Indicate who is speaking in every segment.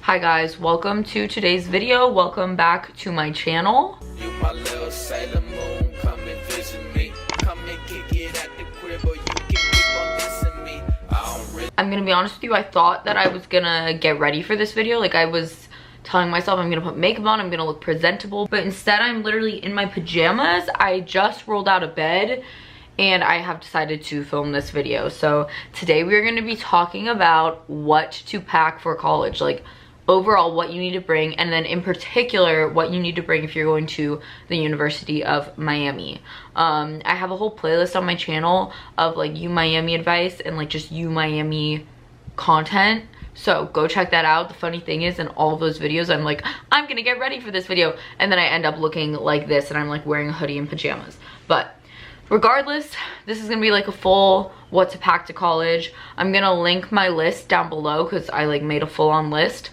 Speaker 1: Hi guys, welcome to today's video. Welcome back to my channel.
Speaker 2: You my little Sailor Moon, come and visit me. Come and kick it at the crib or you can keep on dissing me.
Speaker 1: I'm gonna be honest with you, I thought that I was gonna get ready for this video. Like I was telling myself I'm gonna put makeup on, I'm gonna look presentable, but instead I'm literally in my pajamas. I just rolled out of bed and I have decided to film this video. So today we're gonna be talking about what to pack for college. Like overall what you need to bring, and then in particular what you need to bring if you're going to the University of Miami. I have a whole playlist on my channel of like Miami advice and like just Miami content, so go check that out. The funny thing is, in all of those videos I'm like, I'm gonna get ready for this video, and then I end up looking like this and I'm like wearing a hoodie and pajamas. But regardless, this is gonna be like a full what to pack to college. I'm gonna link my list down below because I like made a full-on list.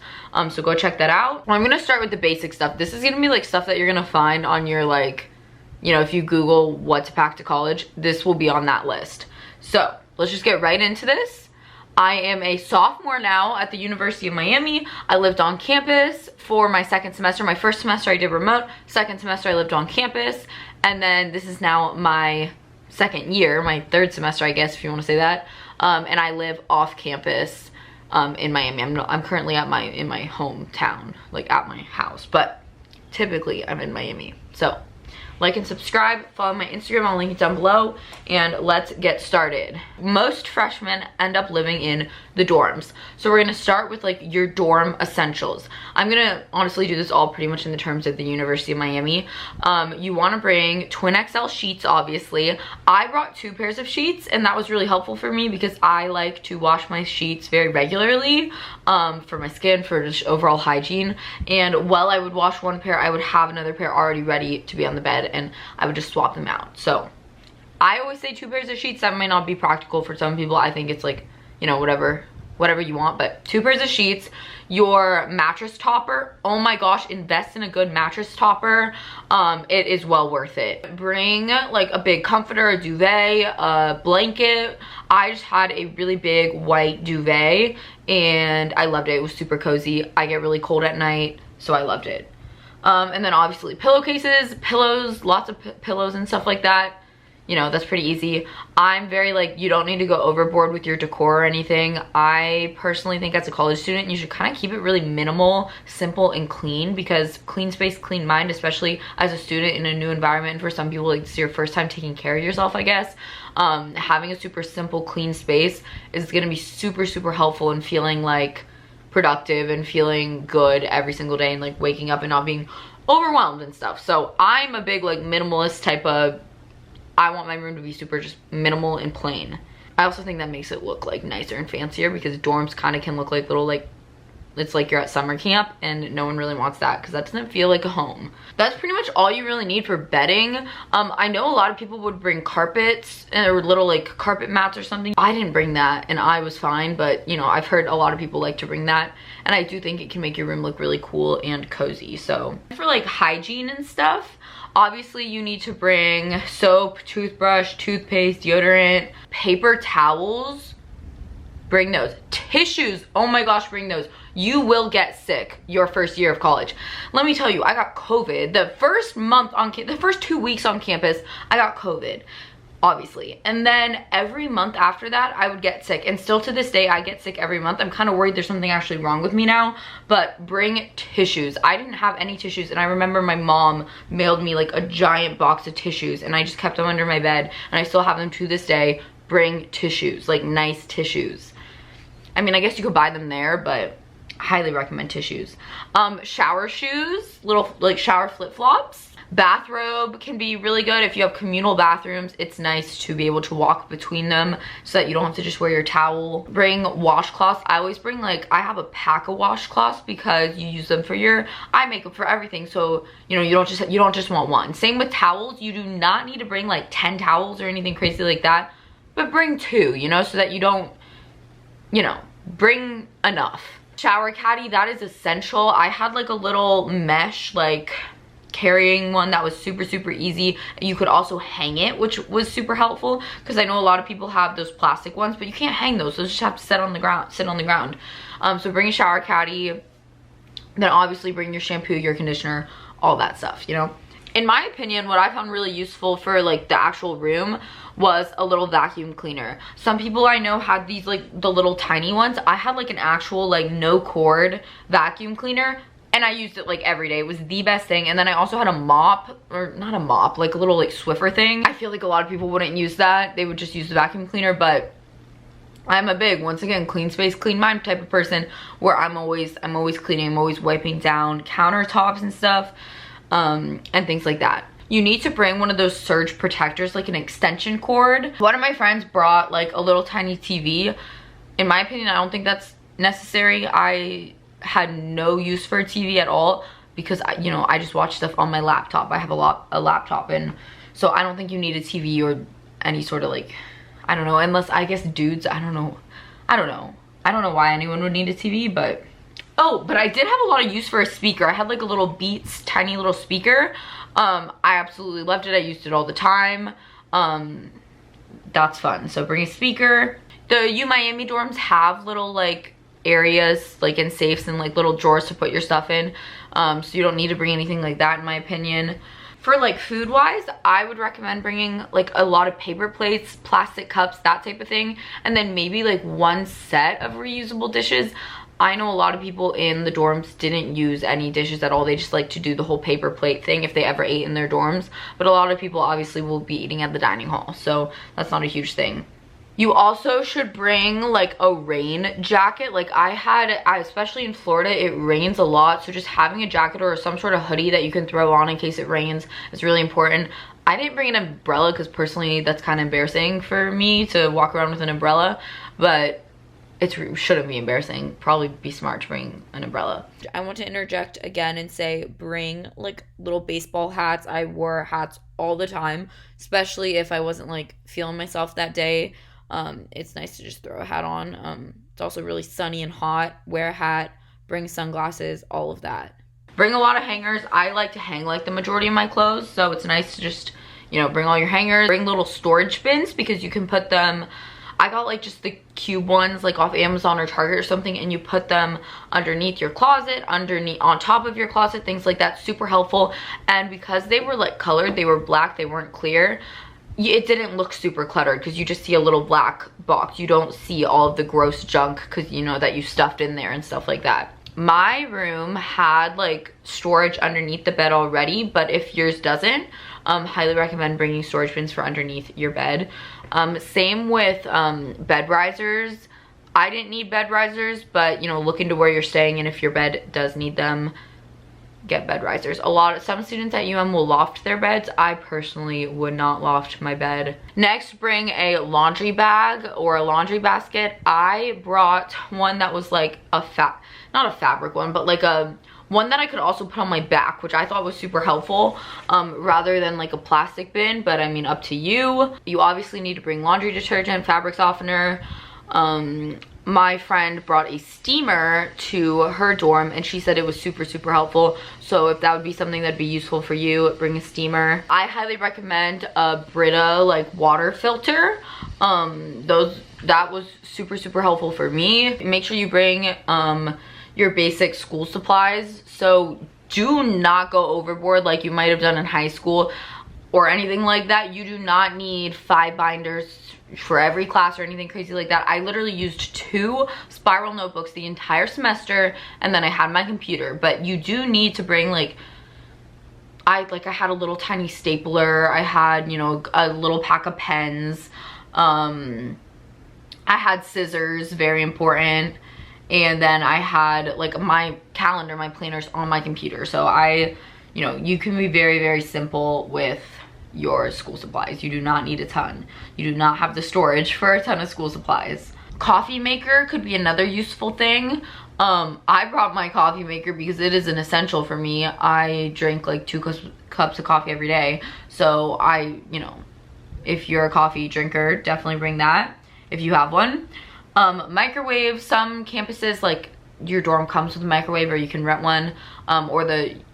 Speaker 1: So go check that out. I'm gonna start with the basic stuff. This is gonna be like stuff that you're gonna find on your like, you know, if you Google what to pack to college, this will be on that list. So let's just get right into this. I am a sophomore now at the University of Miami. I lived on campus for my second semester. My first semester I did remote. Second semester I lived on campus. And then this is now my second year, my third semester, I guess, if you want to say that. And I live off campus in Miami. I'm currently in my hometown, like at my house, but typically I'm in Miami. So like and subscribe, follow my Instagram, I'll link it down below, and let's get started. Most freshmen end up living in the dorms. So we're gonna start with like your dorm essentials. I'm gonna honestly do this all pretty much in the terms of the University of Miami. You wanna bring twin XL sheets, obviously. I brought 2 pairs of sheets, and that was really helpful for me because I like to wash my sheets very regularly for my skin, for just overall hygiene. And while I would wash one pair, I would have another pair already ready to be on the bed, and I would just swap them out. So I always say 2 pairs of sheets. That might not be practical for some people. I think it's like, you know, whatever you want, but 2 pairs of sheets. Your mattress topper, oh my gosh, invest in a good mattress topper. It is well worth it. Bring like a big comforter, a duvet, a blanket. I just had a really big white duvet and I loved it. It was super cozy. I get really cold at night, so I loved it. And then obviously pillowcases, pillows, lots of pillows and stuff like that. You know, that's pretty easy. I'm very like, you don't need to go overboard with your decor or anything. I personally think as a college student, you should kind of keep it really minimal, simple, and clean, because clean space, clean mind, especially as a student in a new environment. For some people, like, it's your first time taking care of yourself, I guess. Having a super simple, clean space is gonna be super, super helpful in feeling like productive and feeling good every single day, and like waking up and not being overwhelmed and stuff. So I'm a big like minimalist type of, I want my room to be super just minimal and plain. I also think that makes it look like nicer and fancier, because dorms kind of can look like little like, it's like you're at summer camp, and no one really wants that because that doesn't feel like a home. That's pretty much all you really need for bedding. I know a lot of people would bring carpets or little like carpet mats or something. I didn't bring that and I was fine, but you know, I've heard a lot of people like to bring that, and I do think it can make your room look really cool and cozy. So for like hygiene and stuff, obviously you need to bring soap, toothbrush, toothpaste, deodorant, paper towels. Bring those. Tissues, oh my gosh, bring those. You will get sick your first year of college. Let me tell you, I got COVID. The first month on the first 2 weeks on campus, I got COVID, obviously. And then every month after that, I would get sick. And still to this day, I get sick every month. I'm kind of worried there's something actually wrong with me now, but bring tissues. I didn't have any tissues, and I remember my mom mailed me like a giant box of tissues, and I just kept them under my bed, and I still have them to this day. Bring tissues, like nice tissues. I mean, I guess you could buy them there, but I highly recommend tissues. Shower shoes, little like shower flip-flops. Bathrobe can be really good if you have communal bathrooms. It's nice to be able to walk between them so that you don't have to just wear your towel. Bring washcloths. I always bring like, I have a pack of washcloths because you use them for your eye makeup, for everything. So, you know, you don't just want one. Same with towels. You do not need to bring like 10 towels or anything crazy like that, but bring 2, you know, so that you don't, you know, bring enough. Shower caddy, that is essential. I had like a little mesh like carrying one that was super, super easy. You could also hang it, which was super helpful, because I know a lot of people have those plastic ones, but you can't hang those. Those just have to sit on the ground. So bring a shower caddy. Then obviously bring your shampoo, your conditioner, all that stuff, you know. In my opinion, what I found really useful for like the actual room was a little vacuum cleaner. Some people I know had these like the little tiny ones. I had like an actual like no cord vacuum cleaner, and I used it like every day. It was the best thing. And then I also had a mop, or not a mop, like a little like Swiffer thing. I feel like a lot of people wouldn't use that. They would just use the vacuum cleaner, but I'm a big, once again, clean space, clean mind type of person, where I'm always cleaning, I'm always wiping down countertops and stuff, and things like that. You need to bring one of those surge protectors, like an extension cord. One of my friends brought like a little tiny TV. In my opinion, I don't think that's necessary. I had no use for a TV at all because you know, I just watch stuff on my laptop. I have a laptop, and so I don't think you need a TV or any sort of like, I don't know, unless I guess dudes, I don't know why anyone would need a TV, but oh, but I did have a lot of use for a speaker. I had like a little Beats tiny little speaker. I absolutely loved it. I used it all the time. That's fun. So bring a speaker. The U Miami dorms have little like areas like in safes and like little drawers to put your stuff in, so you don't need to bring anything like that, in my opinion. For like food wise, I would recommend bringing like a lot of paper plates, plastic cups, that type of thing, and then maybe like one set of reusable dishes. I know a lot of people in the dorms didn't use any dishes at all. They just like to do the whole paper plate thing if they ever ate in their dorms, but a lot of people obviously will be eating at the dining hall, so that's not a huge thing. You also should bring like a rain jacket. Like especially in Florida, it rains a lot. So just having a jacket or some sort of hoodie that you can throw on in case it rains is really important. I didn't bring an umbrella because personally that's kind of embarrassing for me to walk around with an umbrella, but it shouldn't be embarrassing. Probably be smart to bring an umbrella. I want to interject again and say bring like little baseball hats. I wore hats all the time, especially if I wasn't like feeling myself that day. It's nice to just throw a hat on. It's also really sunny and hot. Wear a hat, bring sunglasses, all of that. Bring a lot of hangers. I like to hang like the majority of my clothes, so it's nice to just, you know, bring all your hangers. Bring little storage bins because you can put them, I got like just the cube ones like off Amazon or Target or something, and you put them underneath your closet, on top of your closet, things like that. Super helpful. And because they were like colored, they were black, they weren't clear, it didn't look super cluttered because you just see a little black box. You don't see all of the gross junk because you know that you stuffed in there and stuff like that. My room had like storage underneath the bed already, but if yours doesn't, highly recommend bringing storage bins for underneath your bed. Same with bed risers. I didn't need bed risers, but you know, look into where you're staying, and if your bed does need them, get bed risers. Some students at UM will loft their beds. I personally would not loft my bed. Next, bring a laundry bag or a laundry basket. I brought one that was like not a fabric one, but like one that I could also put on my back, which I thought was super helpful, rather than like a plastic bin, but I mean, up to you. You obviously need to bring laundry detergent, fabric softener. My friend brought a steamer to her dorm, and she said it was super helpful. So if that would be something that'd be useful for you, bring a steamer. I highly recommend a Brita like water filter. That was super helpful for me. Make sure you bring your basic school supplies. So do not go overboard like you might have done in high school or anything like that. You do not need 5 binders for every class or anything crazy like that. I literally used 2 spiral notebooks the entire semester, and then I had my computer. But you do need to bring like I had a little tiny stapler. I had, you know, a little pack of pens. I had scissors, very important. And then I had like my calendar, my planners on my computer. So you know, you can be very simple with your school supplies. You do not need a ton. You do not have the storage for a ton of school supplies. Coffee maker could be another useful thing. I brought my coffee maker because it is an essential for me. I drink like 2 cups of coffee every day. So you know, if you're a coffee drinker, definitely bring that if you have one. Microwave. Some campuses like your dorm comes with a microwave, or you can rent one, or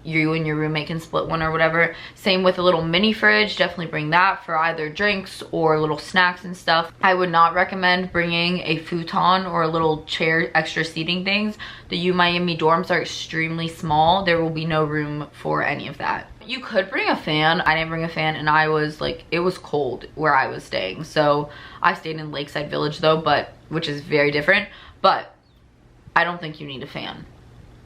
Speaker 1: you and your roommate can split one or whatever. Same with a little mini fridge. Definitely bring that for either drinks or little snacks and stuff. I would not recommend bringing a futon or a little chair, extra seating things. The U Miami dorms are extremely small. There will be no room for any of that. You could bring a fan. I didn't bring a fan, and I was like, it was cold where I was staying. So I stayed in Lakeside Village though, which is very different, but I don't think you need a fan.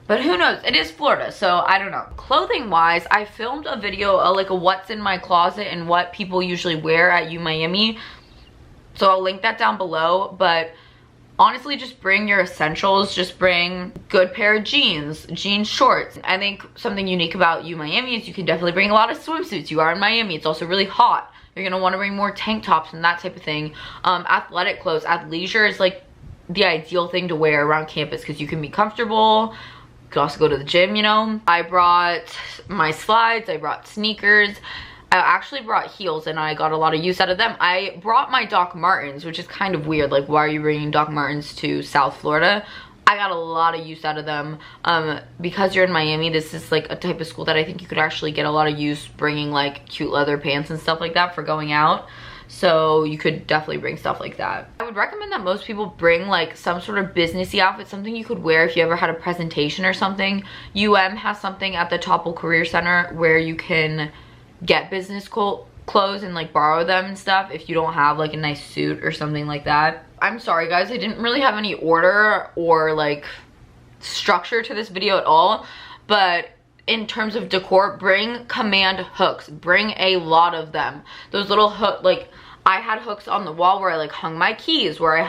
Speaker 1: But who knows? It is Florida, so I don't know. Clothing wise, I filmed a video like a what's in my closet and what people usually wear at U Miami. So I'll link that down below. But honestly, just bring your essentials. Just bring good pair of jeans shorts. I think something unique about U Miami is you can definitely bring a lot of swimsuits. You are in Miami. It's also really hot. You're gonna want to bring more tank tops and that type of thing. Athletic clothes, athleisure is like the ideal thing to wear around campus because you can be comfortable. You can also go to the gym, you know. I brought my slides, I brought sneakers. I actually brought heels, and I got a lot of use out of them. I brought my Doc Martens, which is kind of weird. Like, why are you bringing Doc Martens to South Florida? I got a lot of use out of them. Because you're in Miami, this is like a type of school that I think you could actually get a lot of use bringing like cute leather pants and stuff like that for going out. So you could definitely bring stuff like that. I would recommend that most people bring like some sort of businessy outfit, something you could wear if you ever had a presentation or something. UM has something at the Topple Career Center where you can get business clothes and like borrow them and stuff if you don't have like a nice suit or something like that. I'm sorry guys, I didn't really have any order or like structure to this video at all, but in terms of decor, bring command hooks. Bring a lot of them. Those little hook, like I had hooks on the wall where I like hung my keys, where I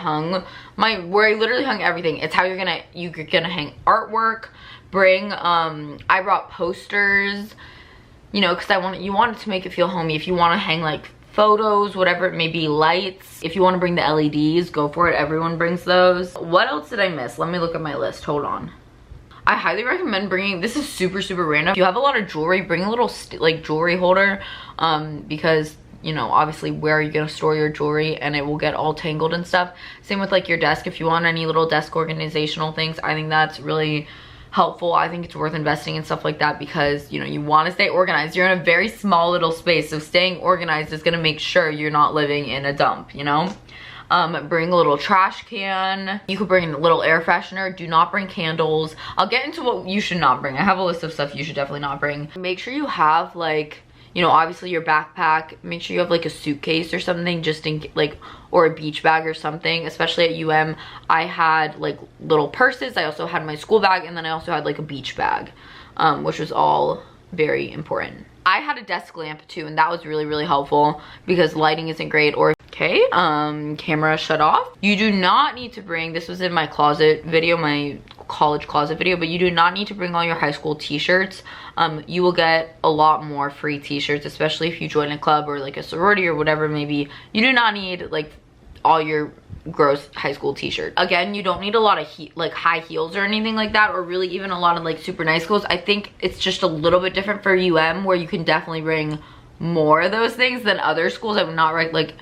Speaker 1: literally hung everything. It's how you're gonna hang artwork. Bring I brought posters, you know, because you want it to make it feel homey. If you want to hang like photos, whatever it may be, lights. If you want to bring the LEDs, go for it. Everyone brings those. What else did I miss? Let me look at my list. Hold on. I highly recommend bringing, this is super random. If you have a lot of jewelry, bring a little like jewelry holder, because you know, obviously where are you gonna store your jewelry and it will get all tangled and stuff. Same with like your desk. If you want any little desk organizational things, I think that's really helpful. I think it's worth investing in stuff like that because, you know, you want to stay organized. You're in a very small little space, so staying organized is gonna make sure you're not living in a dump, you know. Bring a little trash can. You could bring a little air freshener. Do not bring candles. I'll get into what you should not bring. I have a list of stuff you should definitely not bring. Make sure you have like, you know, obviously your backpack. Make sure you have like a suitcase or something, just in like, or a beach bag or something. Especially at UM, I had like little purses. I also had my school bag, and then I also had like a beach bag, which was all very important. I had a desk lamp too, and that was really helpful because lighting isn't great. Or okay, camera shut off. You do not need to bring, this was in my closet video, my college closet video, but you do not need to bring all your high school t-shirts. You will get a lot more free t-shirts, especially if you join a club or like a sorority or whatever it may be. You do not need like all your gross high school t-shirt. Again, you don't need a lot of like high heels or anything like that, or really even a lot of like super nice clothes. I think it's just a little bit different for UM, where you can definitely bring more of those things than other schools. I would not like,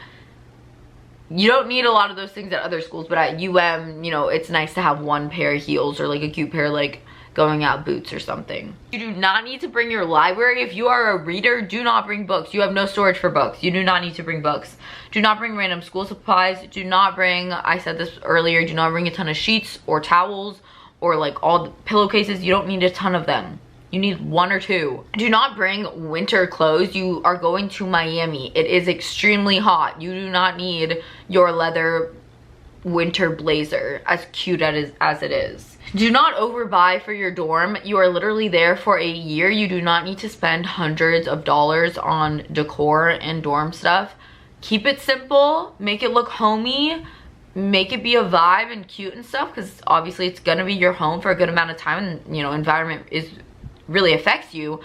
Speaker 1: you don't need a lot of those things at other schools, but at UM, you know, it's nice to have one pair of heels or like a cute pair of like going out boots or something. You do not need to bring your library. If you are a reader, do not bring books. You have no storage for books. You do not need to bring books. Do not bring random school supplies. Do not bring, I said this earlier, do not bring a ton of sheets or towels or like all the pillowcases. You don't need a ton of them. You need 1 or 2. Do not bring winter clothes. You are going to Miami. It is extremely hot. You do not need your leather winter blazer, as cute as it is. Do not overbuy for your dorm. You are literally there for a year. You do not need to spend hundreds of dollars on decor and dorm stuff. Keep it simple. Make it look homey. Make it be a vibe and cute and stuff, because obviously it's gonna be your home for a good amount of time, and you know, environment really affects you.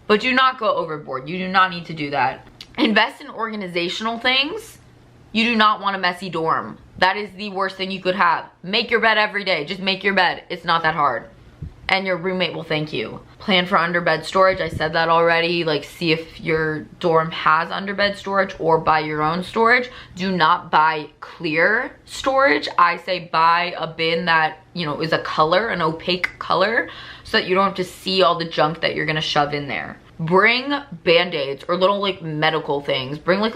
Speaker 1: But do not go overboard. You do not need to do that. Invest in organizational things. You do not want a messy dorm. That is the worst thing you could have. Make your bed every day. Just make your bed. It's not that hard. and your roommate will thank you. Plan for underbed storage, I said that already. Like, see if your dorm has underbed storage or buy your own storage. Do not buy clear storage. I say buy a bin that, you know, is a color, an opaque color, so that you don't have to see all the junk that you're gonna shove in there. Bring Band-Aids or little like medical things. Bring like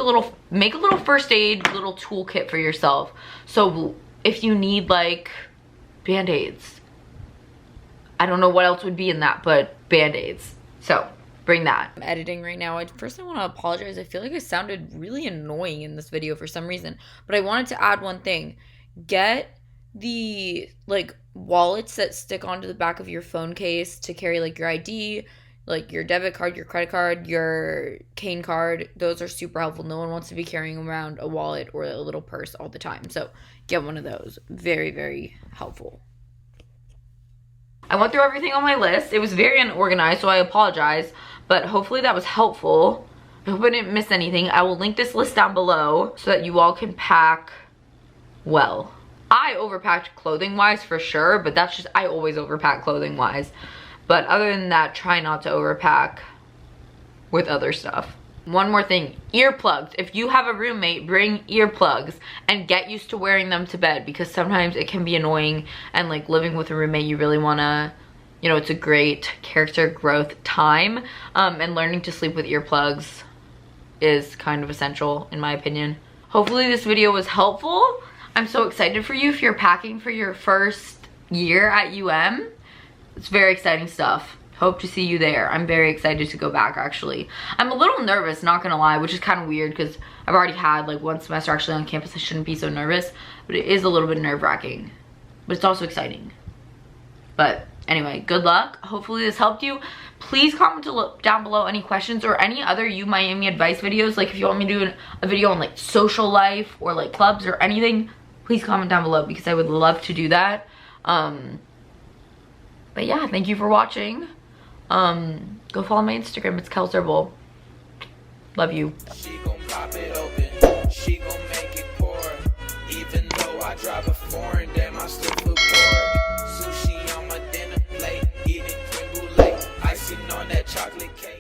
Speaker 1: make a little first aid little toolkit for yourself. So if you need like Band-Aids, I don't know what else would be in that, but Band-Aids. So bring that. I'm editing right now. First I want to apologize. I feel like I sounded really annoying in this video for some reason, but I wanted to add one thing. Get the like wallets that stick onto the back of your phone case to carry like your ID, like your debit card, your credit card, your cane card. Those are super helpful. No one wants to be carrying around a wallet or a little purse all the time. So get one of those. Very, very helpful. I went through everything on my list. It was very unorganized, so I apologize, but hopefully that was helpful. I hope I didn't miss anything. I will link this list down below so that you all can pack well. I overpacked clothing wise for sure, but that's just, I always overpack clothing wise. But other than that, try not to overpack with other stuff. One more thing, earplugs. If you have a roommate, bring earplugs and get used to wearing them to bed, because sometimes it can be annoying, and like living with a roommate, you really wanna, you know, it's a great character growth time, and learning to sleep with earplugs is kind of essential in my opinion. Hopefully this video was helpful. I'm so excited for you if you're packing for your first year at UM. It's very exciting stuff. Hope to see you there. I'm very excited to go back actually. I'm a little nervous, not gonna lie, which is kind of weird because I've already had like one semester actually on campus. I shouldn't be so nervous, but it is a little bit nerve-wracking. But it's also exciting. But anyway, good luck. Hopefully this helped you. Please comment down below any questions or any other U Miami advice videos. Like if you want me to do a video on like social life or like clubs or anything, please comment down below because I would love to do that. But yeah, thank you for watching. Go follow my Instagram, it's Zirbel. Love you.
Speaker 2: She gon' pop it open, she gon' make it pour. Even though I drive a foreign, damn I still feel poor. Sushi on my dinner plate, eating creme brulee, icing on that chocolate cake.